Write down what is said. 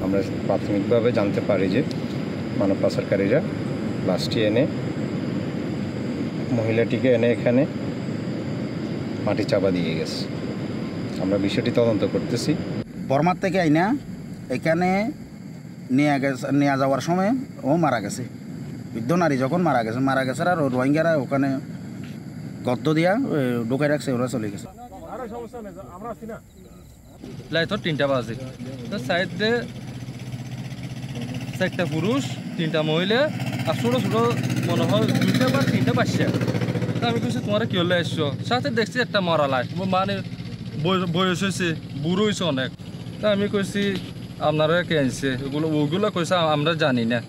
আমরা প্রাথমিকভাবে জানতে পারি যে মানব পাচারকারীরা লাশটি এনে মহিলাটিকে এনে এখানে মাটি চাপা দিয়ে গেছে। আমরা বিষয়টি তদন্ত করতেছি। বর্মার থেকে আইনা এখানে নিয়ে যাওয়ার সময় ও মারা গেছে। বৃদ্ধ নারী যখন মারা গেছে আর রোহিঙ্গারা ওখানে গদ্দ দিয়া ঢুকাই রাখছে, ওরা চলে গেছে। তো 3টা বাজে, তো সাইডে 4টা পুরুষ 3টা মহিলা আর ছোটো ছোটো মনে হয় 2টা বা 3টা বাচ্চা। তা আমি কইছি তোমরা কি হলে এসছো? সাথে দেখছি একটা মরা লাশ, মানে বয়স হয়েছে, বুড়ো হয়েছে অনেক। তা আমি কইছি আপনারা কে আনছে ওগুলো কইছে আমরা জানি না।